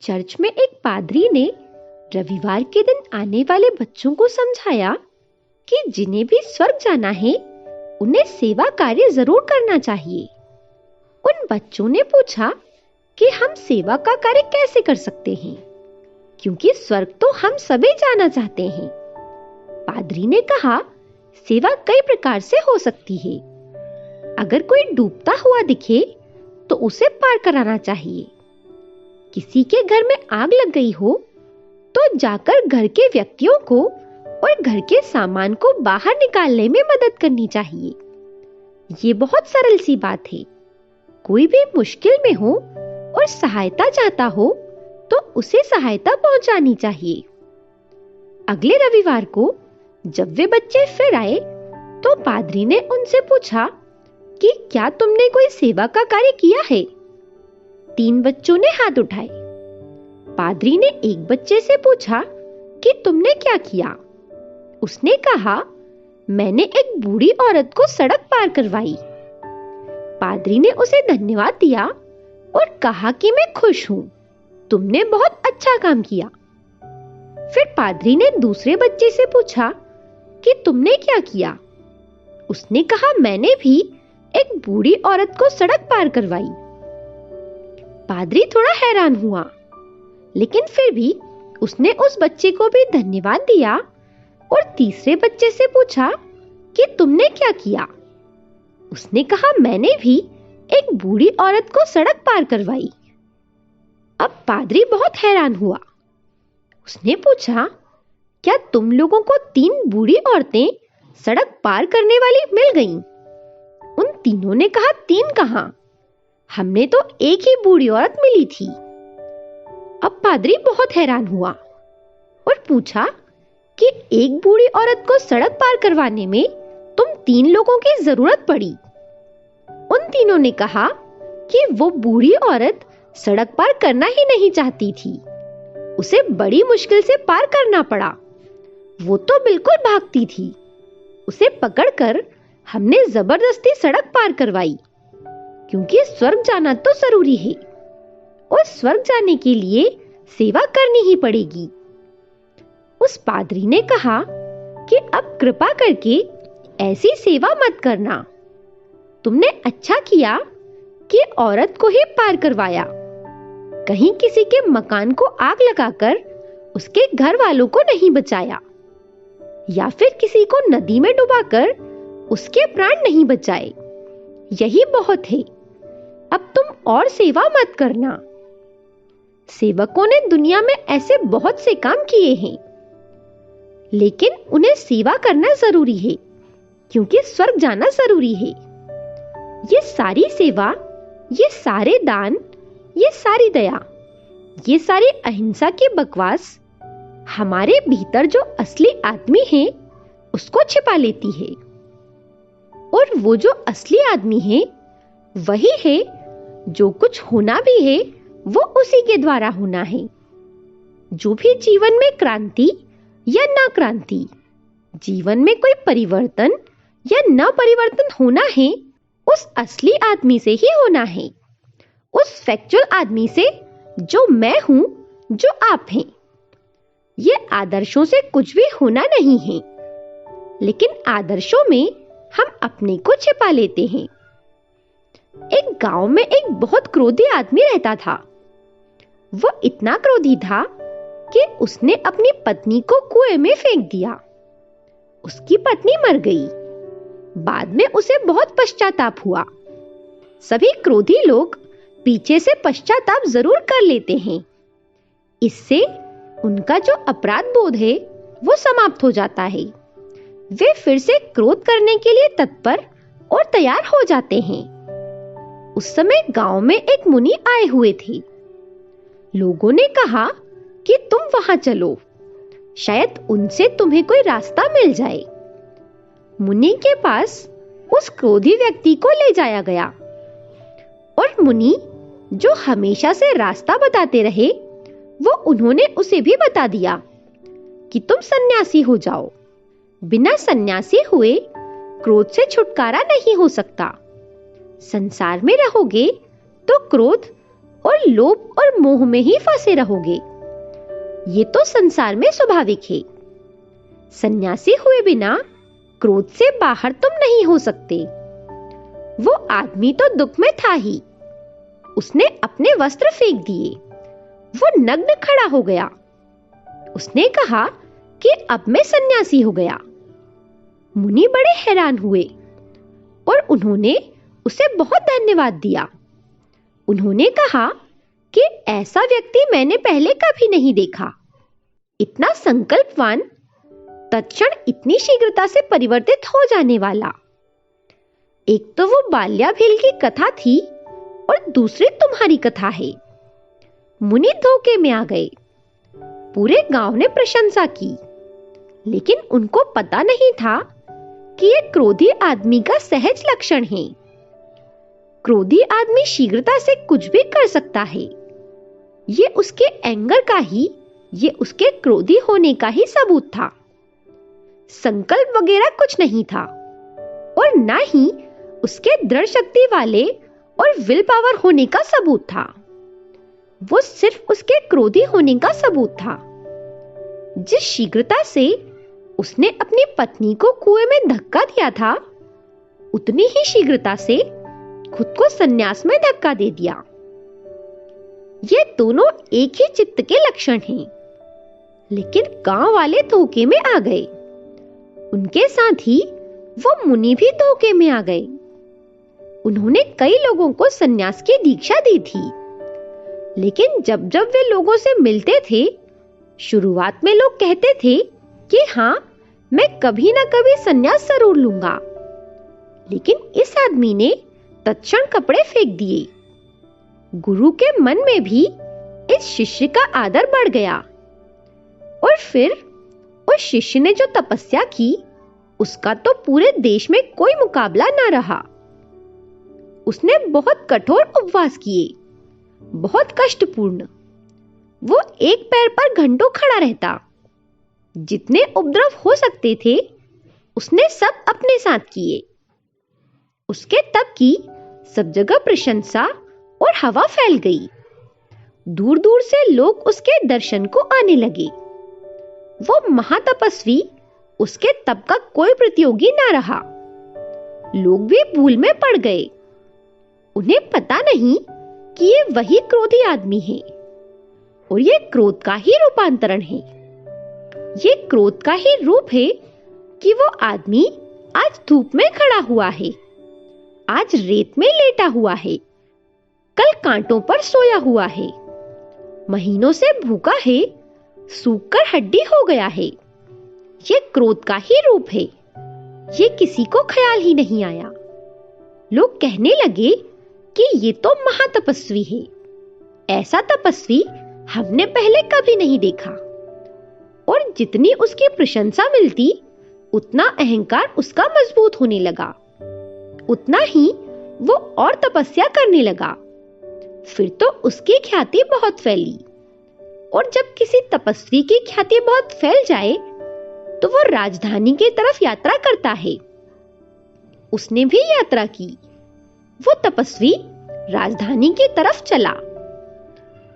Church में एक पादरी ने रविवार के दिन आने वाले बच्चों को समझाया कि जिन्हें भी स्वर्ग जाना है उन्हें सेवा कार्य जरूर करना चाहिए। उन बच्चों ने पूछा कि हम सेवा का कार्य कैसे कर सकते हैं, क्योंकि स्वर्ग तो हम सभी जाना चाहते हैं। पादरी ने कहा, सेवा कई प्रकार से हो सकती है। अगर कोई डूबता हुआ दिखे तो उसे पार कराना चाहिए। किसी के घर में आग लग गई हो तो जाकर घर के व्यक्तियों को और घर के सामान को बाहर निकालने में मदद करनी चाहिए। ये बहुत सरल सी बात है। कोई भी मुश्किल में हो और सहायता चाहता हो तो उसे सहायता पहुंचानी चाहिए। अगले रविवार को जब वे बच्चे फिर आए तो पादरी ने उनसे पूछा कि क्या तुमने कोई सेवा का कार्य किया है? 3 बच्चों ने हाथ उठाए। पादरी ने एक बच्चे से पूछा कि तुमने क्या किया? उसने कहा, मैंने एक बूढ़ी औरत को सड़क पार करवाई। पादरी ने उसे धन्यवाद दिया और कहा कि मैं खुश हूं, तुमने बहुत अच्छा काम किया। फिर पादरी ने दूसरे बच्चे से पूछा कि तुमने क्या किया? उसने कहा, मैंने भी एक बूढ़ी औरत को सड़क पार करवाई। पादरी थोड़ा हैरान हुआ, लेकिन फिर भी उसने उस बच्चे को भी धन्यवाद दिया और तीसरे बच्चे से पूछा कि तुमने क्या किया? उसने कहा, मैंने भी एक बूढ़ी औरत को सड़क पार करवाई। अब पादरी बहुत हैरान हुआ। उसने पूछा, क्या तुम लोगों को 3 बूढ़ी औरतें सड़क पार करने वाली मिल गईं? उन तीनों ने कहा, 3 कहां? हमने तो एक ही बूढ़ी औरत मिली थी। अब पादरी बहुत हैरान हुआ और पूछा कि एक बूढ़ी औरत को सड़क पार करवाने में तुम 3 लोगों की जरूरत पड़ी। उन तीनों ने कहा कि वो बूढ़ी औरत सड़क पार करना ही नहीं चाहती थी, उसे बड़ी मुश्किल से पार करना पड़ा। वो तो बिल्कुल भागती थी। उसे पकड़कर हमने जबरदस्ती सड़क पार करवाई, क्योंकि स्वर्ग जाना तो जरूरी है और स्वर्ग जाने के लिए सेवा करनी ही पड़ेगी। उस पादरी ने कहा कि अब कृपा करके ऐसी सेवा मत करना। तुमने अच्छा किया कि औरत को ही पार करवाया। कहीं किसी के मकान को आग लगाकर उसके घर वालों को नहीं बचाया, या फिर किसी को नदी में डुबाकर उसके प्राण नहीं बचाए। यही बहुत है। अब तुम और सेवा मत करना। सेवकों ने दुनिया में ऐसे बहुत से काम किए हैं, लेकिन उन्हें सेवा करना जरूरी है, क्योंकि स्वर्ग जाना जरूरी है। ये सारी सेवा, ये सारे दान, ये सारी दया, ये सारी अहिंसा की बकवास हमारे भीतर जो असली आदमी है उसको छिपा लेती है। और वो जो असली आदमी है वही है जो कुछ होना भी है वो उसी के द्वारा होना है। जो भी जीवन में क्रांति या ना क्रांति, जीवन में कोई परिवर्तन या न परिवर्तन होना है, उस असली आदमी से ही होना है। उस फैक्चुअल आदमी से जो मैं हूं, जो आप हैं। ये आदर्शों से कुछ भी होना नहीं है, लेकिन आदर्शों में हम अपने को छिपा लेते हैं। एक गांव में एक बहुत क्रोधी आदमी रहता था। वो इतना क्रोधी था कि उसने अपनी पत्नी को कुएं में फेंक दिया। उसकी पत्नी मर गई। बाद में उसे बहुत पश्चाताप हुआ। सभी क्रोधी लोग पीछे से पश्चाताप जरूर कर लेते हैं। इससे उनका जो अपराध बोध है वो समाप्त हो जाता है। वे फिर से क्रोध करने के लिए तत्पर और तैयार हो जाते हैं। उस समय गांव में एक मुनि आए हुए थे। लोगों ने कहा कि तुम वहां चलो, शायद उनसे तुम्हें कोई रास्ता मिल जाए। मुनि के पास उस क्रोधी व्यक्ति को ले जाया गया और मुनि, जो हमेशा से रास्ता बताते रहे, वो उन्होंने उसे भी बता दिया कि तुम सन्यासी हो जाओ। बिना सन्यासी हुए क्रोध से छुटकारा नहीं हो सकता। संसार में रहोगे तो क्रोध और लोभ और मोह में ही फंसे रहोगे। ये तो संसार में स्वाभाविक है। सन्यासी हुए बिना क्रोध से बाहर तुम नहीं हो सकते। वो आदमी तो दुख में था ही। उसने अपने वस्त्र फेंक दिए। वो नग्न खड़ा हो गया। उसने कहा कि अब मैं सन्यासी हो गया। मुनि बड़े हैरान हुए और उन्होंने उसे बहुत धन्यवाद दिया। उन्होंने कहा कि ऐसा व्यक्ति मैंने पहले कभी नहीं देखा। इतना संकल्पवान, तत्क्षण इतनी शीघ्रता से परिवर्तित हो जाने वाला। एक तो वो बाल्याभेल की कथा थी और दूसरी तुम्हारी कथा है। मुनि धोखे में आ गए। पूरे गांव ने प्रशंसा की, लेकिन उनको पता नहीं था कि ये क्रोधी आदमी का सहज लक्षण है। क्रोधी आदमी शीघ्रता से कुछ भी कर सकता है। ये उसके एंगर का ही, ये उसके क्रोधी होने का ही सबूत था। संकल्प वगैरह कुछ नहीं था और ना ही उसके दृढ़ शक्ति वाले और विल पावर होने का सबूत था। वो सिर्फ उसके क्रोधी होने का सबूत था। जिस शीघ्रता से उसने अपनी पत्नी को कुएं में धक्का दिया था, उतनी ही शीघ्रता से खुद को सन्यास में धक्का दे दिया। ये दोनों एक ही चित्त के लक्षण हैं। लेकिन गांव वाले धोखे में आ गए। उनके साथ ही वो मुनि भी धोखे में आ गए। उन्होंने कई लोगों को सन्यास की दीक्षा दी थी, लेकिन जब जब वे लोगों से मिलते थे, शुरुआत में लोग कहते थे कि हाँ, मैं कभी ना कभी सन्यास जरूर लूंगा। लेकिन इस आदमी ने तत्क्षण कपड़े फेंक दिए। गुरु के मन में भी इस शिष्य का आदर बढ़ गया और फिर उस शिष्य ने जो तपस्या की, उसका तो पूरे देश में कोई मुकाबला ना रहा। उसने बहुत कठोर उपवास किए, बहुत कष्टपूर्ण। वो एक पैर पर घंटों खड़ा रहता। जितने उपद्रव हो सकते थे, उसने सब अपने साथ किए। उसके तप की सब जगह प्रशंसा और हवा फैल गई। दूर दूर से लोग उसके दर्शन को आने लगे। वो महातपस्वी, उसके तप का कोई प्रतियोगी ना रहा। लोग भी भूल में पड़ गए। उन्हें पता नहीं कि ये वही क्रोधी आदमी है और ये क्रोध का ही रूपांतरण है। ये क्रोध का ही रूप है कि वो आदमी आज धूप में खड़ा हुआ है, आज रेत में लेटा हुआ है, कल कांटों पर सोया हुआ है, महीनों से भूखा है, सूखकर हड्डी हो गया है। ये क्रोध का ही रूप है। ये किसी को ख्याल ही नहीं आया। लोग कहने लगे कि ये तो महातपस्वी है। ऐसा तपस्वी हमने पहले कभी नहीं देखा। और जितनी उसकी प्रशंसा मिलती, उतना अहंकार उसका मजबूत होने लगा। उतना ही वो और तपस्या करने लगा। फिर तो उसकी ख्याति बहुत फैली। और जब किसी तपस्वी की ख्याति बहुत फैल जाए, तो वो राजधानी की तरफ यात्रा करता है। उसने भी यात्रा की। वो तपस्वी राजधानी की तरफ चला।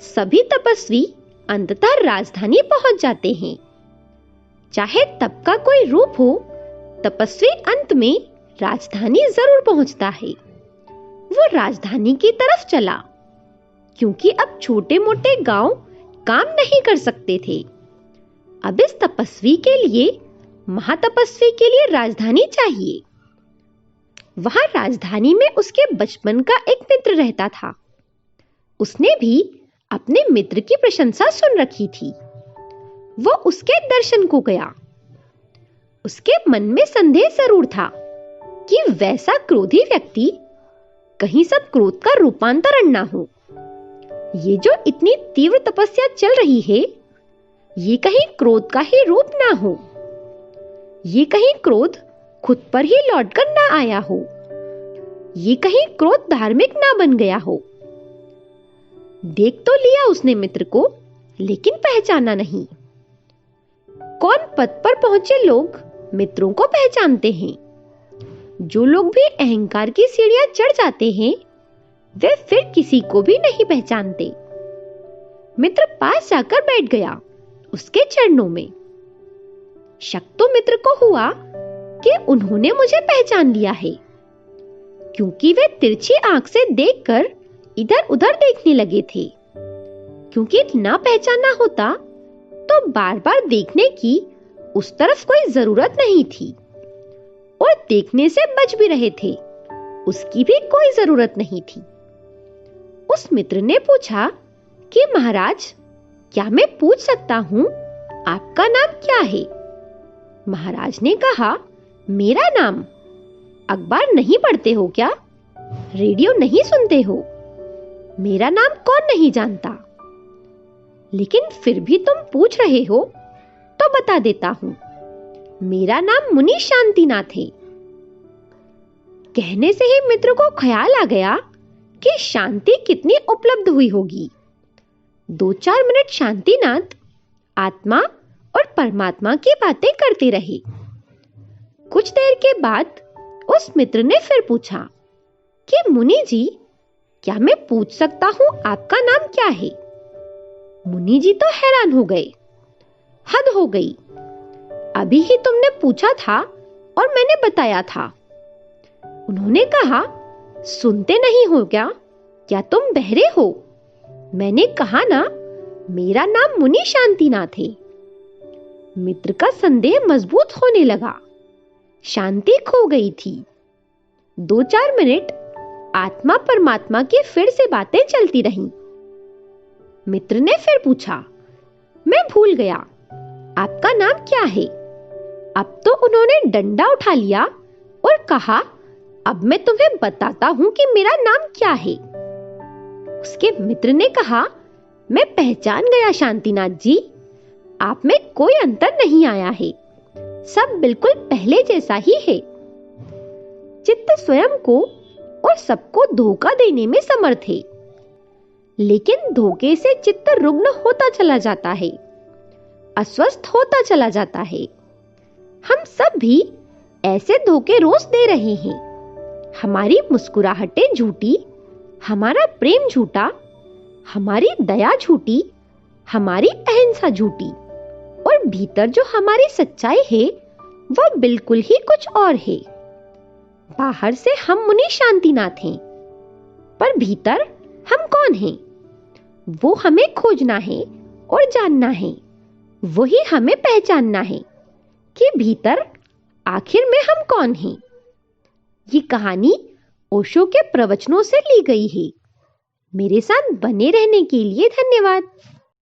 सभी तपस्वी अंततः राजधानी पहुंच जाते हैं। चाहे तप का कोई रूप हो, तपस्वी अंत में राजधानी जरूर पहुंचता है। वो राजधानी की तरफ चला, क्योंकि अब छोटे मोटे गांव काम नहीं कर सकते थे। अब इस तपस्वी के लिए, महातपस्वी के लिए राजधानी चाहिए। वहां राजधानी में उसके बचपन का एक मित्र रहता था। उसने भी अपने मित्र की प्रशंसा सुन रखी थी। वो उसके दर्शन को गया। उसके मन में संदेह जरूर था कि वैसा क्रोधी व्यक्ति कहीं सब क्रोध का रूपांतरण ना हो। ये जो इतनी तीव्र तपस्या चल रही है, ये कहीं क्रोध का ही रूप ना हो। ये कहीं क्रोध खुद पर ही लौटकर ना आया हो। ये कहीं क्रोध धार्मिक ना बन गया हो। देख तो लिया उसने मित्र को, लेकिन पहचाना नहीं। कौन पद पर पहुंचे लोग मित्रों को पहचानते हैं। जो लोग भी अहंकार की सीढ़ियां चढ़ जाते हैं, वे फिर किसी को भी नहीं पहचानते। मित्र पास जाकर बैठ गया उसके चरणों में। शक तो मित्र को हुआ कि उन्होंने मुझे पहचान लिया है, क्योंकि वे तिरछी आंख से देखकर इधर उधर देखने लगे थे। क्योंकि ना पहचाना होता तो बार बार देखने की उस तरफ कोई जरूरत नहीं थी, और देखने से बच भी रहे थे उसकी भी कोई जरूरत नहीं थी। उस मित्र ने पूछा कि महाराज, क्या मैं पूछ सकता हूं आपका नाम क्या है? महाराज ने कहा, मेरा नाम? अखबार नहीं पढ़ते हो क्या? रेडियो नहीं सुनते हो? मेरा नाम कौन नहीं जानता? लेकिन फिर भी तुम पूछ रहे हो तो बता देता हूं, मेरा नाम मुनि शांतिनाथ है। कहने से ही मित्र को ख्याल आ गया कि शांति कितनी उपलब्ध हुई होगी। 2-4 मिनट शांतिनाथ आत्मा और परमात्मा की बातें करते रहे। कुछ देर के बाद उस मित्र ने फिर पूछा कि मुनि जी, क्या मैं पूछ सकता हूं आपका नाम क्या है? मुनि जी तो हैरान हो गए। हद हो गई, अभी ही तुमने पूछा था और मैंने बताया था। उन्होंने कहा, सुनते नहीं हो क्या तुम बहरे हो? मैंने कहा ना, मेरा नाम मुनि शांतिनाथ है। मित्र का संदेह मजबूत होने लगा। शांति खो गई थी। 2-4 मिनट आत्मा परमात्मा की फिर से बातें चलती रहीं। मित्र ने फिर पूछा, मैं भूल गया, आपका नाम क्या है? अब तो उन्होंने डंडा उठा लिया और कहा, अब मैं तुम्हें बताता हूं कि मेरा नाम क्या है। उसके मित्र ने कहा, मैं पहचान गया शांतिनाथ जी, आप में कोई अंतर नहीं आया है, सब बिल्कुल पहले जैसा ही है। चित्त स्वयं को और सबको धोखा देने में समर्थ है, लेकिन धोखे से चित्त रुग्ण होता चला जाता है, अस्वस्थ होता चला जाता है। हम सब भी ऐसे धोखे रोज दे रहे हैं। हमारी मुस्कुराहटें झूठी, हमारा प्रेम झूठा, हमारी दया झूठी, हमारी अहिंसा झूठी, और भीतर जो हमारी सच्चाई है वो बिल्कुल ही कुछ और है। बाहर से हम मुनि शांतिनाथ हैं, पर भीतर हम कौन हैं? वो हमें खोजना है और जानना है। वही हमें पहचानना है कि भीतर आखिर में हम कौन हैं। ये कहानी ओशो के प्रवचनों से ली गई है। मेरे साथ बने रहने के लिए धन्यवाद।